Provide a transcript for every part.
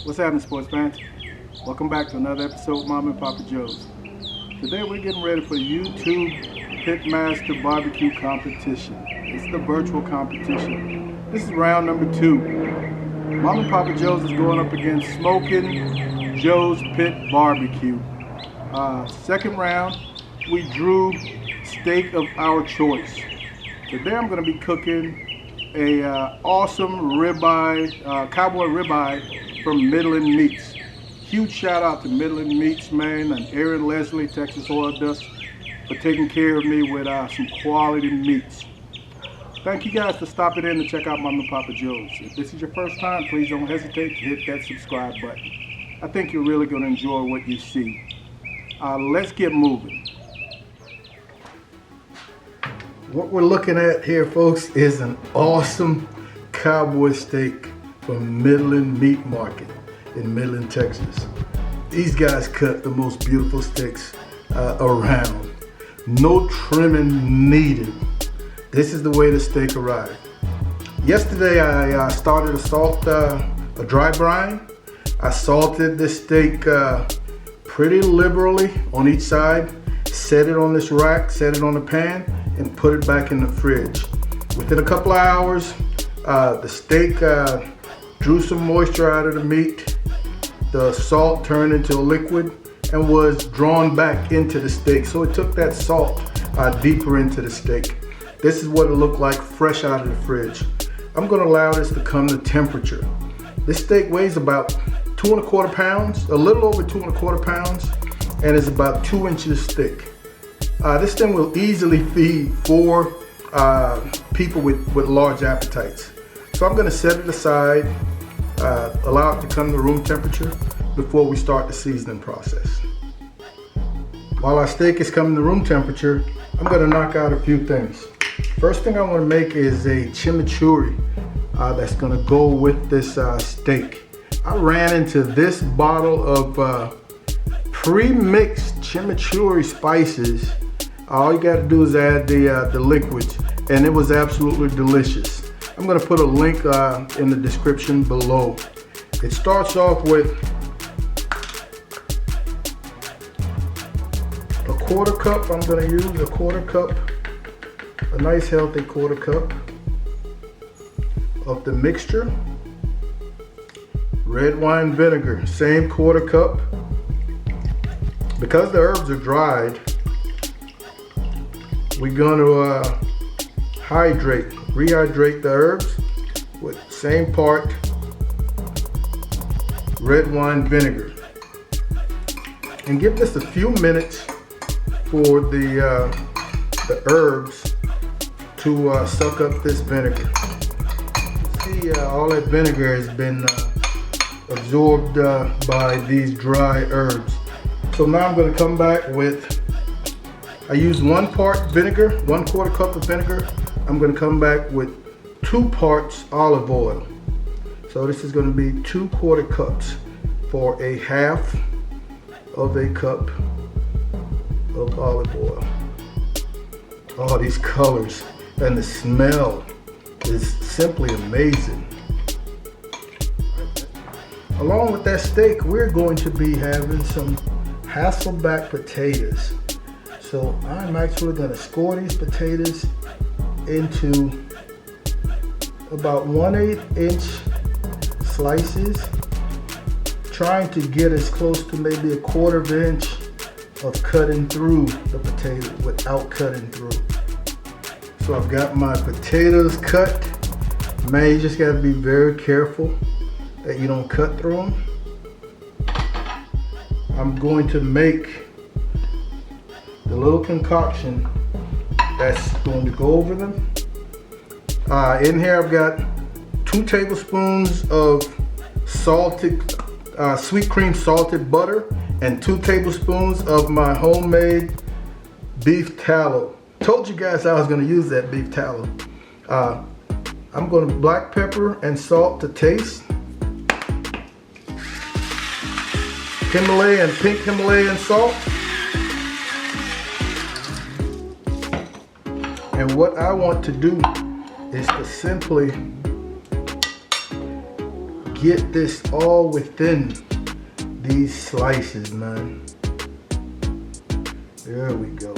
What's happening, sports fans? Welcome back to another episode of Mom and Papa Joe's. Today we're getting ready for YouTube Pitmaster Barbecue Competition. It's the virtual competition. This is round number 2. Mom and Papa Joe's is going up against Smoking Joe's Pit Barbecue. Second round, we drew steak of our choice. Today I'm going to be cooking a awesome ribeye, Cowboy ribeye from Midland Meats. Huge shout out to Midland Meats, man, and Aaron Leslie, Texas Oil Dust, for taking care of me with some quality meats. Thank you guys for stopping in to check out Mom and Papa Joe's. If this is your first time, please don't hesitate to hit that subscribe button. I think you're really going to enjoy what you see. Let's get moving. What we're looking at here, folks, is an awesome cowboy steak from Midland Meat Market in Midland, Texas. These guys cut the most beautiful steaks around. No trimming needed. This is the way the steak arrived. Yesterday I started a dry brine. I salted this steak pretty liberally on each side, set it on this rack, set it on the pan, and put it back in the fridge. Within a couple of hours, the steak drew some moisture out of the meat. The salt turned into a liquid and was drawn back into the steak. So it took that salt deeper into the steak. This is what it looked like fresh out of the fridge. I'm gonna allow this to come to temperature. This steak weighs about 2 1/4 pounds, a little over 2 1/4 pounds, and is about 2 inches thick. This thing will easily feed 4 people with large appetites. So I'm gonna set it aside, allow it to come to room temperature before we start the seasoning process. While our steak is coming to room temperature, I'm gonna knock out a few things. First thing I wanna make is a chimichurri that's gonna go with this steak. I ran into this bottle of pre-mixed chimichurri spices. All you gotta do is add the liquids, and it was absolutely delicious. I'm gonna put a link in the description below. It starts off with a 1/4 cup. I'm gonna use a 1/4 cup, a nice healthy 1/4 cup of the mixture. Red wine vinegar, same 1/4 cup. Because the herbs are dried, we're going to rehydrate the herbs with same part red wine vinegar. And give this a few minutes for the herbs to suck up this vinegar. See, all that vinegar has been absorbed by these dry herbs. So now I'm going to come back with, I used 1 part vinegar, 1/4 cup of vinegar. I'm going to come back with 2 parts olive oil. So this is going to be 2 1/4 cups for a 1/2 of a cup of olive oil. Oh, these colors and the smell is simply amazing. Along with that steak, we're going to be having some Hasselback potatoes. So I'm actually going to score these potatoes into about 1/8 inch slices, trying to get as close to maybe a 1/4 inch of cutting through the potato without cutting through. So I've got my potatoes cut. Man, you just got to be very careful that you don't cut through them. I'm going to make the little concoction that's going to go over them. In here I've got 2 tablespoons of salted, sweet cream salted butter, and 2 tablespoons of my homemade beef tallow. Told you guys I was going to use that beef tallow. I'm going to black pepper and salt to taste. Pink Himalayan salt. And what I want to do is to simply get this all within these slices, man. There we go.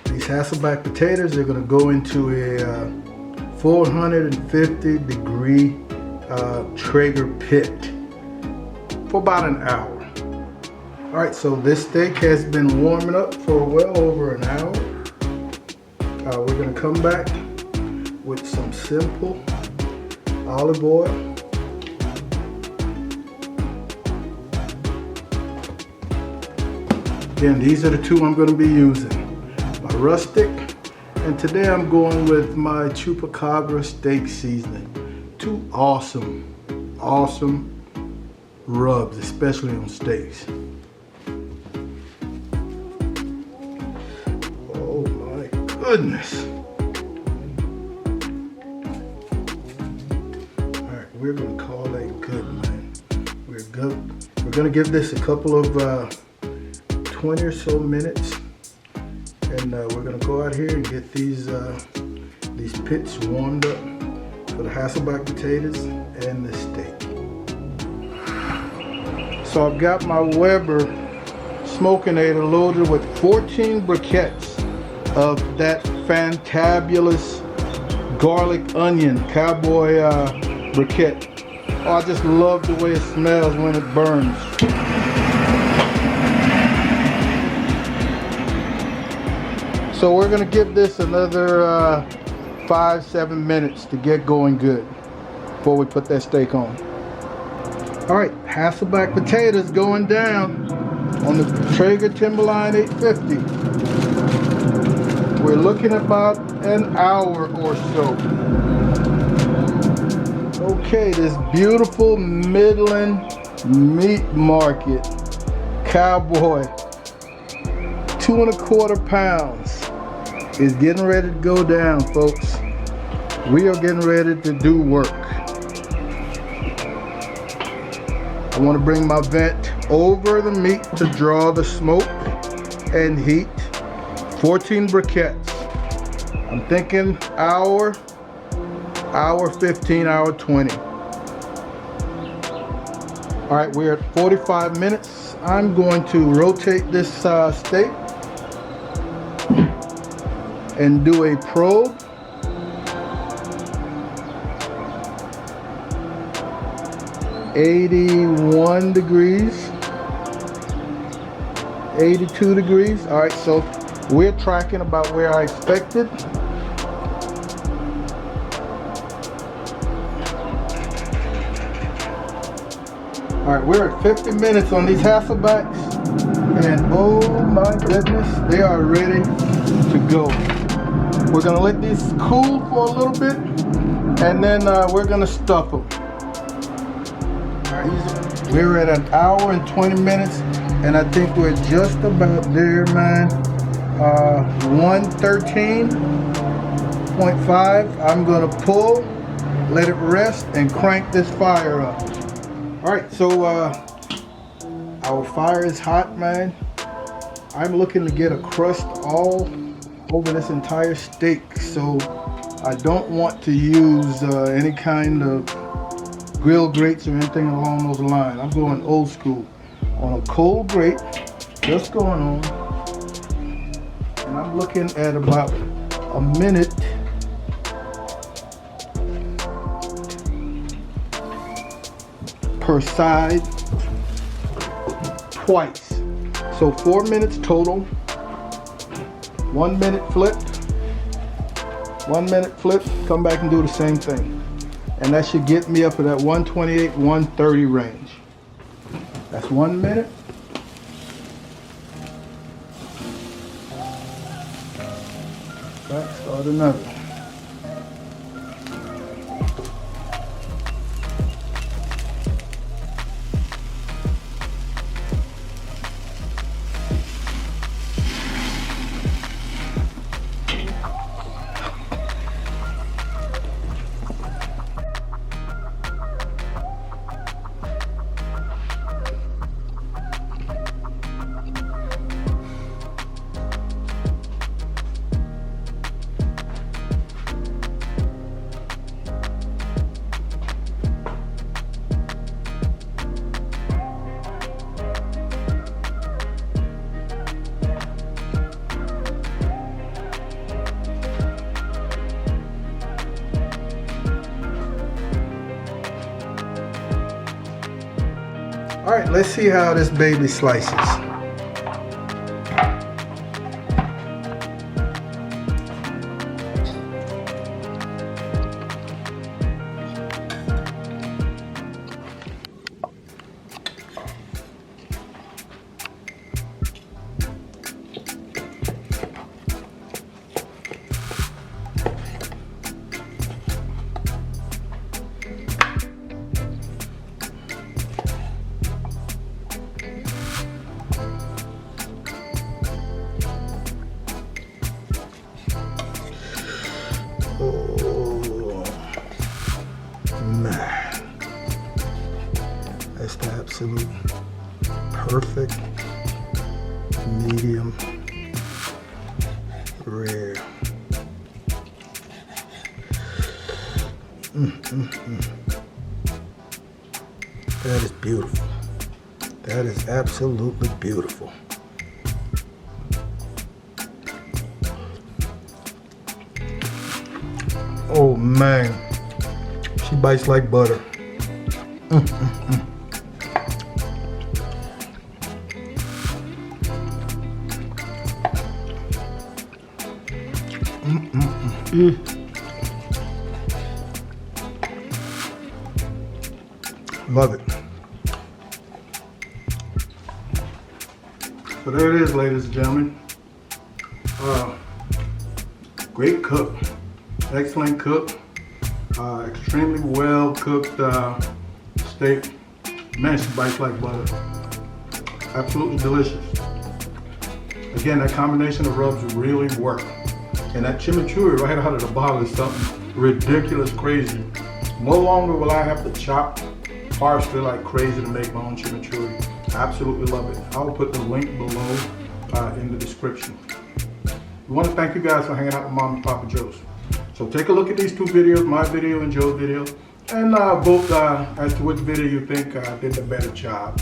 These Hasselback potatoes are gonna go into a 450 degree Traeger pit for about an hour. All right, so this steak has been warming up for well over an hour. We're gonna come back with some simple olive oil. Again, these are the two I'm gonna be using. My Rustic, and today I'm going with my Chupacabra steak seasoning. Two awesome rubs, especially on steaks. Oh my goodness. All right, we're gonna call that good, man. We're good. We're gonna give this a couple of 20 or so minutes, and we're gonna go out here and get these pits warmed up for the Hasselback potatoes and the steak. So I've got my Weber Smokinator loaded with 14 briquettes of that fantabulous garlic onion Cowboy briquette. Oh, I just love the way it smells when it burns. So we're gonna give this another 5-7 minutes to get going good before we put that steak on. All right, Hasselback potatoes going down on the Traeger Timberline 850. We're looking about an hour or so. Okay, this beautiful Midland Meat Market Cowboy 2 1/4 pounds is getting ready to go down, folks. We are getting ready to do work. I want to bring my vent over the meat to draw the smoke and heat. 14 briquettes. I'm thinking hour 15, hour 20. All right, we're at 45 minutes. I'm going to rotate this steak and do a probe. $81 degrees, 82 degrees. All right, so we're tracking about where I expected. All right, we're at 50 minutes on these Hasselbacks, and oh my goodness, they are ready to go. We're gonna let these cool for a little bit, and then we're gonna stuff them. We're at an hour and 20 minutes, and I think we're just about there, man. 113.5. I'm gonna pull, let it rest, and crank this fire up. All right, so our fire is hot, man. I'm looking to get a crust all over this entire steak, so I don't want to use any kind of grill grates or anything along those lines. I'm going old school on a cold grate, just going on, and I'm looking at about a minute per side, twice. So 4 minutes total. 1 minute flip, 1 minute flip, come back and do the same thing. And that should get me up to that 128, 130 range. That's 1 minute. Back, start another. All right, let's see how this baby slices. Oh man, that's the absolute perfect medium rare. That is beautiful. That is absolutely beautiful. Oh man, she bites like butter. Love it. So there it is, ladies and gentlemen. Great cook. Excellent cook, extremely well cooked steak. Man, she bites like butter. Absolutely delicious. Again, that combination of rubs really work. And that chimichurri right out of the bottle is something ridiculous, crazy. No longer will I have to chop parsley like crazy to make my own chimichurri. I absolutely love it. I will put the link below in the description. We want to thank you guys for hanging out with Mom and Papa Joe's. So take a look at these two videos, my video and Joe's video, and vote as to which video you think did the better job.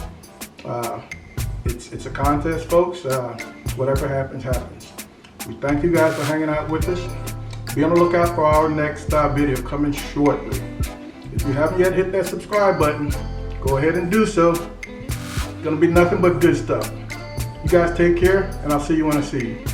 It's a contest, folks. Whatever happens, happens. We thank you guys for hanging out with us. Be on the lookout for our next video coming shortly. If you haven't yet hit that subscribe button, go ahead and do so. It's gonna be nothing but good stuff. You guys take care, and I'll see you when I see you.